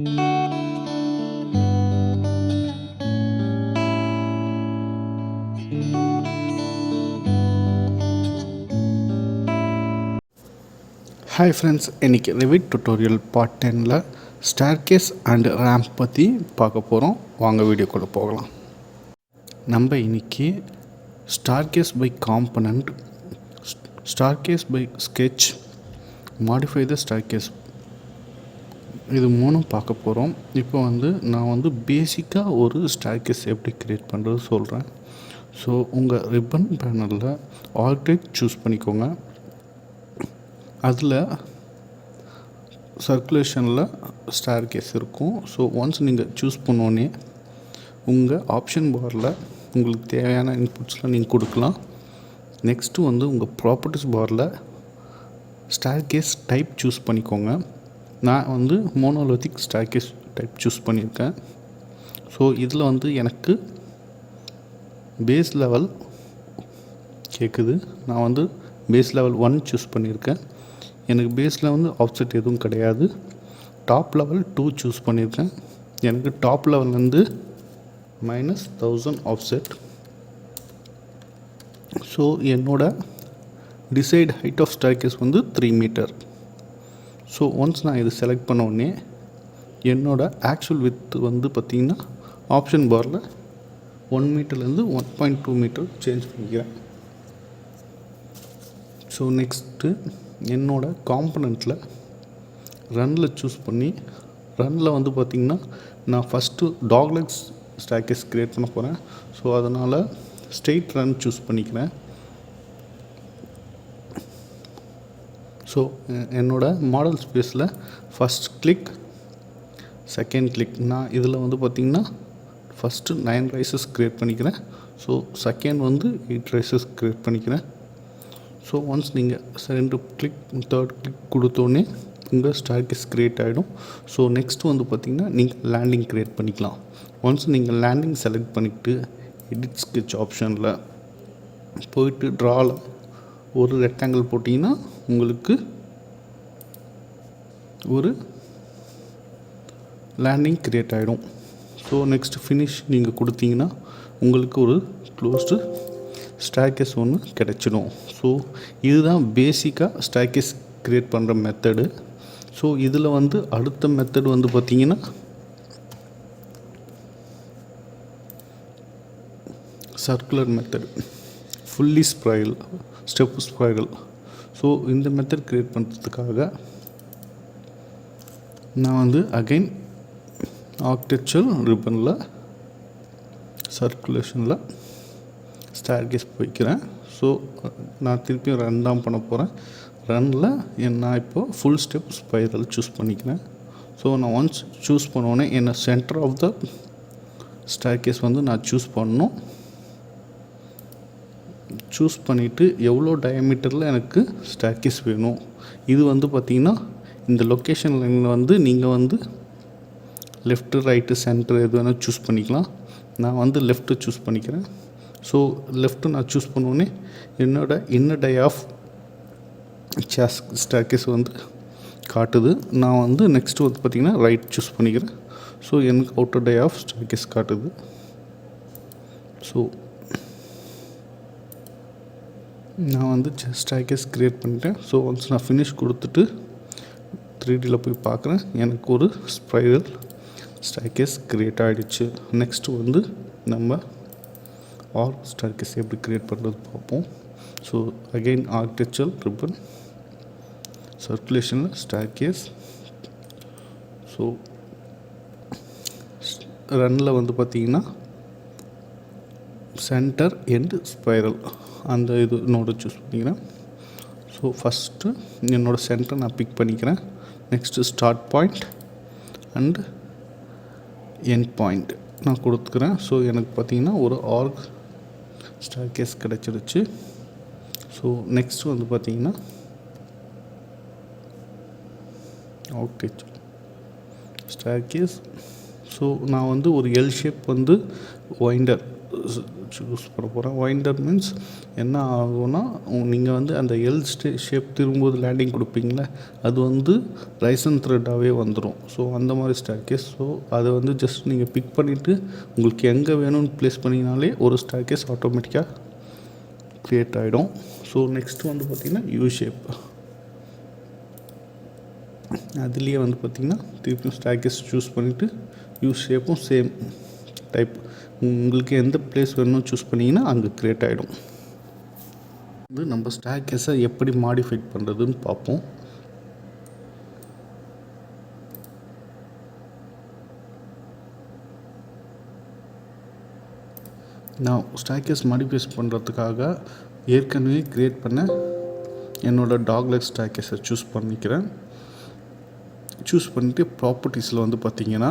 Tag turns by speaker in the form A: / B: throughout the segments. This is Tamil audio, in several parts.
A: ஹாய் ஃப்ரெண்ட்ஸ், இன்றைக்கி ரிவிட் டுட்டோரியல் பார்ட் 10ல் ஸ்டேர்கேஸ் அண்ட் ரேம்ப் பற்றி பார்க்க போகிறோம். வாங்க வீடியோக்குள்ளே போகலாம். நம்ம இன்றைக்கி staircase by component, staircase by sketch, modify the staircase, இது மூணும் பார்க்க போகிறோம். இப்போ நான் பேசிக்காக ஒரு ஸ்டேர்கேஸ் எப்படி க்ரியேட் பண்ணுறது சொல்கிறேன். ஸோ உங்கள் ரிப்பன் பேனலில் ஆல்டேட் சூஸ் பண்ணிக்கோங்க. அதில் சர்க்குலேஷனில் ஸ்டேர்கேஸ் இருக்கும். ஸோ ஒன்ஸ் நீங்கள் சூஸ் பண்ணோன்னே உங்கள் ஆப்ஷன் பாரில் உங்களுக்கு தேவையான இன்புட்ஸ்லாம் நீங்கள் கொடுக்கலாம். நெக்ஸ்ட்டு உங்கள் ப்ராப்பர்ட்டிஸ் பாரில் ஸ்டேர்கேஸ் டைப் சூஸ் பண்ணிக்கோங்க. நான் மோனோலித்திக் ஸ்டேர்கேஸ் டைப் சூஸ் பண்ணியிருக்கேன். ஸோ இதில் எனக்கு பேஸ் லெவல் கேட்குது. நான் பேஸ் லெவல் 1 சூஸ் பண்ணியிருக்கேன். எனக்கு பேஸில் ஆஃப்செட் எதுவும் கிடையாது. டாப் லெவல் 2 சூஸ் பண்ணியிருக்கேன். எனக்கு டாப் லெவல் -1000 ஆஃப்செட். ஸோ என்னோட desired height of staircase 3 metre. So once நான் இது செலக்ட் பண்ண உடனே என்னோட ஆக்சுவல் வித் பார்த்திங்கன்னா ஆப்ஷன் பாரில் 1 மீட்டர்லேருந்து 1.2 மீட்டர் சேஞ்ச் பண்ணிக்கிறேன். ஸோ நெக்ஸ்ட்டு என்னோட காம்பனண்ட்டில் ரன்னில் சூஸ் பண்ணி, ரன்னில் பார்த்திங்கன்னா நான் ஃபஸ்ட்டு டாக்லெக்ஸ் ஸ்டேர்கேஸ் க்ரியேட் பண்ண போகிறேன். ஸோ அதனால் ஸ்ட்ரெயிட் ரன் சூஸ் பண்ணிக்கிறேன். ஸோ என்னோட மாடல் ஸ்பேஸில் ஃபஸ்ட் கிளிக், செகண்ட் கிளிக், நான் இதில் பார்த்திங்கன்னா ஃபஸ்ட்டு 9 ரைசஸ் க்ரியேட் பண்ணிக்கிறேன். ஸோ செகண்ட் 8 ரைசஸ் க்ரியேட் பண்ணிக்கிறேன். ஸோ ஒன்ஸ் நீங்கள் செகண்ட் கிளிக், தேர்ட் கிளிக் கொடுத்தோன்னே உங்கள் ஸ்டேர்கேஸ் க்ரியேட் ஆகிடும். ஸோ நெக்ஸ்ட் பார்த்திங்கன்னா நீங்கள் லேண்டிங் க்ரியேட் பண்ணிக்கலாம். ஒன்ஸ் நீங்கள் லேண்டிங் செலக்ட் பண்ணிவிட்டு எடிட் ஸ்கெட்ச் ஆப்ஷனில் போயிட்டு ட்ராவில் ஒரு ரெக்டாங்கிள் போட்டிங்கன்னா உங்களுக்கு ஒரு லேண்டிங் க்ரியேட் ஆகிடும். ஸோ நெக்ஸ்ட் ஃபினிஷ் நீங்கள் கொடுத்தீங்கன்னா உங்களுக்கு ஒரு க்ளோஸ்டு ஸ்டேர்கேஸ் ஒன்று கிடச்சிடும். ஸோ இதுதான் பேசிக்காக ஸ்டேர்கேஸ் க்ரியேட் பண்ணுற மெத்தடு. ஸோ இதில் அடுத்த மெத்தட் பார்த்திங்கன்னா circular method, fully spiral, step spiral. So இந்த மெத்தட் க்ரியேட் பண்ணுறதுக்காக நான் அகைன் ஆர்கிடெக்சர் ரிப்பனில் சர்க்குலேஷனில் ஸ்டேர்கேஸ் போய்க்கிறேன். ஸோ நான் திருப்பியும் ரன் தான் பண்ண போகிறேன். ரன்னில் நான் இப்போது ஃபுல் ஸ்டெப் ஸ்பைரல் சூஸ் பண்ணிக்கிறேன். ஸோ நான் ஒன்ஸ் சூஸ் பண்ணோன்னே என்னை சென்டர் ஆஃப் த ஸ்டேர்கேஸ் நான் சூஸ் பண்ணணும். சூஸ் பண்ணிவிட்டு எவ்வளோ டயமீட்டரில் எனக்கு ஸ்டேர்கேஸ் வேணும், இது பார்த்திங்கன்னா இந்த லொக்கேஷன் லைனில் நீங்கள் லெஃப்ட்டு, ரைட்டு, சென்டர் எது வேணால் சூஸ் பண்ணிக்கலாம். நான் லெஃப்ட்டு சூஸ் பண்ணிக்கிறேன். ஸோ லெஃப்ட்டு நான் சூஸ் பண்ணோன்னே என்னோட இன்னர் டை ஆஃப் ஸ்டேர்கேஸ் காட்டுது. நான் நெக்ஸ்ட்டு பார்த்திங்கன்னா ரைட் சூஸ் பண்ணிக்கிறேன். ஸோ எனக்கு அவுட்டர் டை ஆஃப் ஸ்டேர்கேஸ் காட்டுது. ஸோ நான் ஸ்டேர்கேஸ் க்ரியேட் பண்ணிட்டேன். ஸோ ஒன்ஸ் நான் ஃபினிஷ் கொடுத்துட்டு 3Dயில் போய் பார்க்குறேன். எனக்கு ஒரு ஸ்பைரல் ஸ்டேர்கேஸ் க்ரியேட் ஆகிடுச்சு. நெக்ஸ்ட்டு நம்ம ஸ்டேர்கேஸ் எப்படி க்ரியேட் பண்ணுறது பார்ப்போம். ஸோ அகெயின் ஆர்கிடெக்சர் ரிப்பன், சர்க்குலேஷனில் ஸ்டேர்கேஸ். ஸோ ரன்னில் பார்த்திங்கன்னா சென்டர் எண்ட் ஸ்பைரல் அந்த இது நோடு சூஸ் பண்ணிக்கிறேன். ஸோ ஃபஸ்ட்டு என்னோடய சென்டரை நான் பிக் பண்ணிக்கிறேன். Next start point and end point நான் கொடுத்துக்கிறேன். ஸோ எனக்கு பார்த்திங்கன்னா ஒரு ஆர்க் ஸ்டேர்கேஸ் கிடச்சிருச்சு. ஸோ நெக்ஸ்ட் பார்த்திங்கன்னா ஆர்கிடெக்சர் ஸ்டேர்கேஸ். ஸோ நான் ஒரு எல் ஷேப் வைண்டர் சூஸ் பண்ண போகிறேன். வைண்டர் மீன்ஸ் என்ன ஆகும்னா, நீங்கள் வந்து அந்த எல் ஷேப் திரும்பும்போது லேண்டிங் கொடுப்பீங்களே, அது வந்து ரைஸ் அண்ட் த்ரெட்டாகவே வந்துடும். ஸோ அந்த மாதிரி ஸ்டேர்கேஸ். ஸோ அதை வந்து ஜஸ்ட் நீங்கள் பிக் பண்ணிவிட்டு உங்களுக்கு எங்கே வேணும்னு ப்ளேஸ் பண்ணிங்கனாலே ஒரு ஸ்டேர்கேஸ் ஆட்டோமேட்டிக்காக க்ரியேட் ஆகிடும். ஸோ நெக்ஸ்ட் வந்து பார்த்திங்கன்னா யூ ஷேப். அதுலேயே வந்து பார்த்திங்கன்னா திருப்பியும் ஸ்டேர்கேஸ் சூஸ் பண்ணிவிட்டு யூ ஷேப்பும் சேம் டைப் உங்களுக்கு எந்த பிளேஸ் வேணும்னு சூஸ் பண்ணிங்கன்னா அங்கே க்ரியேட் ஆகிடும். வந்து நம்ம ஸ்டேர்கேஸை எப்படி மாடிஃபை பண்ணுறதுன்னு பார்ப்போம். நான் ஸ்டேர்கேஸ் மாடிஃபை பண்ணுறதுக்காக ஏற்கனவே க்ரியேட் பண்ண என்னோடய டாக்லெக் ஸ்டேர்கேஸை சூஸ் பண்ணிக்கிறேன். சூஸ் பண்ணிவிட்டு ப்ராப்பர்ட்டிஸில் வந்து பார்த்திங்கன்னா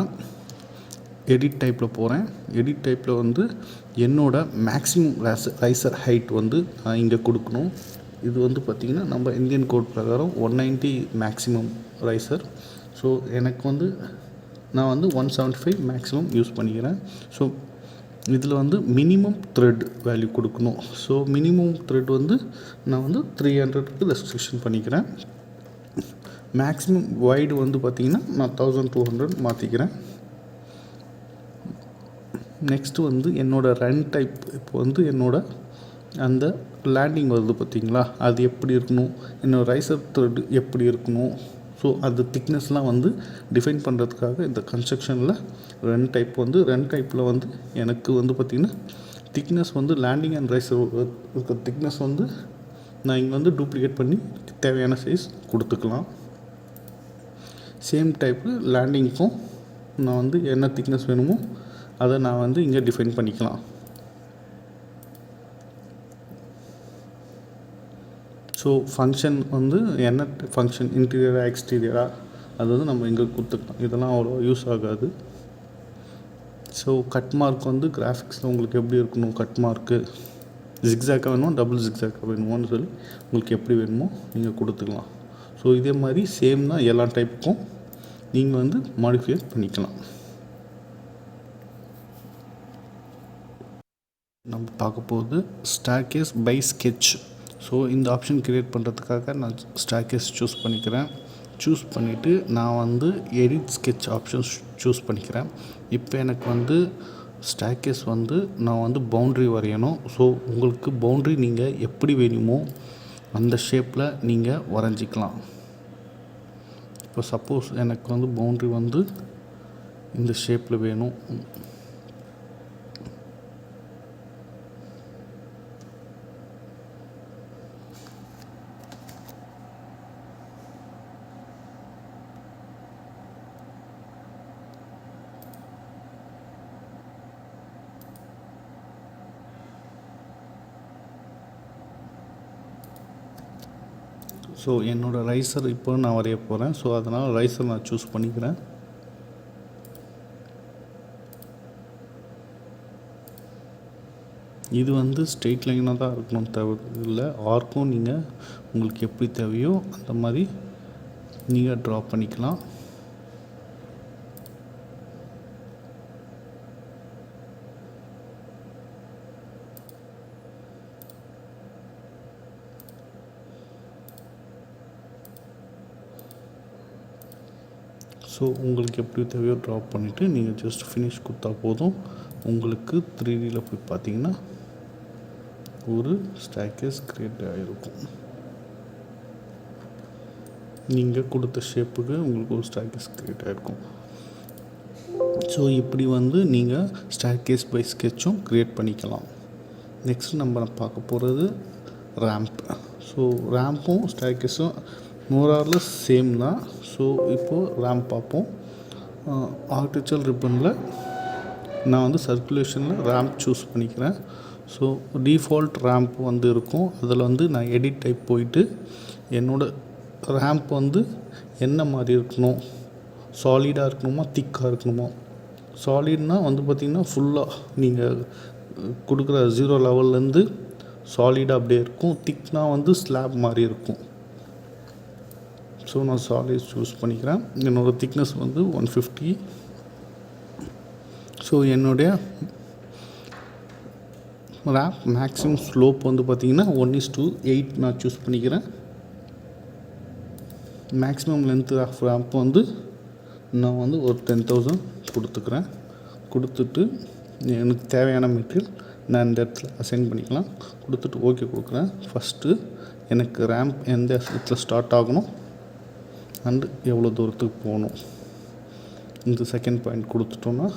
A: எடிட் டைப்பில் போகிறேன். எடிட் டைப்பில் வந்து என்னோடய மேக்ஸிமம் ரைசர் ஹைட் வந்து நான் இங்கே கொடுக்கணும். இது வந்து பார்த்திங்கன்னா நம்ம இந்தியன் கோட் பிரகாரம் 190 மேக்ஸிமம் ரைசர். ஸோ எனக்கு வந்து நான் வந்து 175 மேக்ஸிமம் யூஸ் பண்ணிக்கிறேன். ஸோ இதில் வந்து மினிமம் த்ரெட் வேல்யூ கொடுக்கணும். ஸோ மினிமம் த்ரெட் வந்து நான் வந்து 300க்கு ரெஸ்ட்ரிக்ஷன் பண்ணிக்கிறேன். மேக்ஸிமம் வைடு வந்து பார்த்திங்கன்னா நான் 1200 மாற்றிக்கிறேன். நெக்ஸ்ட்டு வந்து என்னோடய ரன் டைப். இப்போ வந்து என்னோடய அந்த லேண்டிங் வருது பார்த்திங்களா, அது எப்படி இருக்கணும், என்னோடய ரைசர் த்ரெட் எப்படி இருக்கணும். ஸோ அது திக்னஸ்லாம் வந்து டிஃபைன் பண்ணுறதுக்காக இந்த கன்ஸ்ட்ரக்ஷனில் ரன் டைப்பில் வந்து எனக்கு வந்து பார்த்திங்கன்னா திக்னஸ் வந்து லேண்டிங் அண்ட் ரைசர் இருக்க திக்னஸ் வந்து நான் இங்கே வந்து டூப்ளிகேட் பண்ணி தேவையான சைஸ் கொடுத்துக்கலாம். சேம் டைப்பு லேண்டிங்க்கும் நான் வந்து என்ன திக்னஸ் வேணுமோ அதை நான் வந்து இங்கே டிஃபைன் பண்ணிக்கலாம். ஸோ ஃபங்க்ஷன் வந்து என்ன ஃபங்க்ஷன், இன்டீரியரா எக்ஸ்டீரியரா, அது வந்து நம்ம இங்கே கொடுத்துக்கலாம். இதெல்லாம் அவ்வளோ யூஸ் ஆகாது. ஸோ கட் மார்க் வந்து கிராஃபிக்ஸில் உங்களுக்கு எப்படி இருக்கணும், கட் மார்க்கு ஜிக்ஸாக்காக வேணுமோ டபுள் ஜிக்ஸாக்காக வேணுமோன்னு சொல்லி உங்களுக்கு எப்படி வேணுமோ நீங்கள் கொடுத்துக்கலாம். ஸோ இதே மாதிரி சேம் தான் எல்லா டைப்புக்கும் நீங்கள் வந்து மாடிஃபை பண்ணிக்கலாம். நம்ம பார்க்க போகுது ஸ்டேர்கேஸ் பை ஸ்கெட்ச். ஸோ இந்த ஆப்ஷன் க்ரியேட் பண்ணுறதுக்காக நான் ஸ்டேர்கேஸ் சூஸ் பண்ணிக்கிறேன். சூஸ் பண்ணிவிட்டு நான் வந்து எடிட் ஸ்கெட்ச் ஆப்ஷன் சூஸ் பண்ணிக்கிறேன். இப்போ எனக்கு வந்து ஸ்டேர்கேஸ் வந்து நான் வந்து பவுண்ட்ரி வரையணும். ஸோ உங்களுக்கு பவுண்ட்ரி நீங்கள் எப்படி வேணுமோ அந்த ஷேப்பில் நீங்கள் வரைஞ்சிக்கலாம். இப்போ சப்போஸ் எனக்கு வந்து பவுண்ட்ரி வந்து இந்த ஷேப்பில் வேணும். ஸோ என்னோடய ரைசர் இப்போ நான் வரைய போகிறேன். ஸோ அதனால் ரைசர் நான் சூஸ் பண்ணிக்கிறேன். இது வந்து ஸ்ட்ரெயிட் லைனாக தான் இருக்கணும், தேவையில்லை ஆர்க்கும் நீங்கள் உங்களுக்கு எப்படி தேவையோ அந்த மாதிரி நீங்கள் ட்ரா பண்ணிக்கலாம். ஸோ உங்களுக்கு எப்படி தேவையோ ட்ராப் பண்ணிவிட்டு நீங்கள் ஜஸ்ட் ஃபினிஷ் கொடுத்தா போதும். உங்களுக்கு 3Dயில் போய் பார்த்தீங்கன்னா ஒரு ஸ்டேர்கேஸ் க்ரியேட் ஆகிருக்கும். நீங்கள் கொடுத்த ஷேப்புக்கு உங்களுக்கு ஒரு ஸ்டேர்கேஸ் க்ரியேட் ஆகிருக்கும். ஸோ இப்படி வந்து நீங்கள் ஸ்டேர்கேஸ் பை ஸ்கெட்சும் க்ரியேட் பண்ணிக்கலாம். நெக்ஸ்ட் நம்ம பார்க்க போகிறது ரேம்ப். ஸோ ரேம்பும் ஸ்டேர்கேஸும் மோரார்லெஸ் சேம் தான். ஸோ இப்போது ரேம்ப் பார்ப்போம். ஆர்டிஃபிஷியல் ரிப்பனில் நான் வந்து சர்க்குலேஷனில் ரேம்ப் சூஸ் பண்ணிக்கிறேன். ஸோ டிஃபால்ட் ரேம்ப் வந்து இருக்கும். அதில் வந்து நான் எடிட் டைப் போயிட்டு என்னோடய ரேம்ப் வந்து என்ன மாதிரி இருக்கணும், சாலிடாக இருக்கணுமா திக்காக இருக்கணுமா. சாலிட்னால் வந்து பார்த்திங்கன்னா ஃபுல்லாக நீங்கள் கொடுக்குற 0 லெவல்லேருந்து சாலிடாக அப்படியே இருக்கும். திக்னால் வந்து ஸ்லாப் மாதிரி இருக்கும். ஸோ நான் சாலிட் சூஸ் பண்ணிக்கிறேன். என்னோடய திக்னஸ் வந்து 150. ஸோ என்னுடைய ரேம்ப் மேக்ஸிமம் ஸ்லோப் வந்து பார்த்திங்கன்னா 1:8 நான் சூஸ் பண்ணிக்கிறேன். மேக்ஸிமம் லென்த் ஆஃப் ரேம்ப் வந்து நான் வந்து ஒரு 10,000 கொடுத்துக்கிறேன். கொடுத்துட்டு எனக்கு தேவையான மெட்டீரியல் நான் இந்த இடத்துல அசைன் பண்ணிக்கலாம். கொடுத்துட்டு ஓகே கொடுக்குறேன். ஃபஸ்ட்டு எனக்கு ரேம்ப் எந்த இடத்துல ஸ்டார்ட் ஆகணும் அண்டு எவ்வளோ தூரத்துக்கு போகணும், இந்த செகண்ட் பாயிண்ட் கொடுத்துட்டோன்னா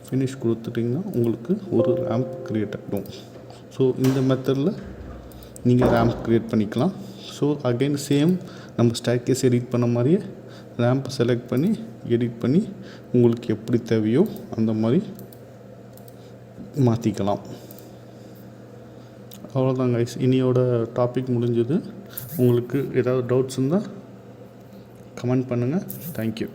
A: ஃபினிஷ் கொடுத்துட்டிங்கன்னா உங்களுக்கு ஒரு ரேம்ப் க்ரியேட் ஆகிடும். ஸோ இந்த மெத்தடில் நீங்கள் ரேம்ப் க்ரியேட் பண்ணிக்கலாம். ஸோ அகைன் சேம் நம்ம ஸ்டேர்கேஸ் எடிட் பண்ண மாதிரியே ரேம்ப் செலக்ட் பண்ணி எடிட் பண்ணி உங்களுக்கு எப்படி தேவையோ அந்த மாதிரி மாற்றிக்கலாம். அவ்வளோதான் கைஸ், இனியோட டாபிக் முடிஞ்சது. உங்களுக்கு ஏதாவது டவுட்ஸ் இருந்தால் கமெண்ட் பண்ணுங்கள். தேங்க்யூ.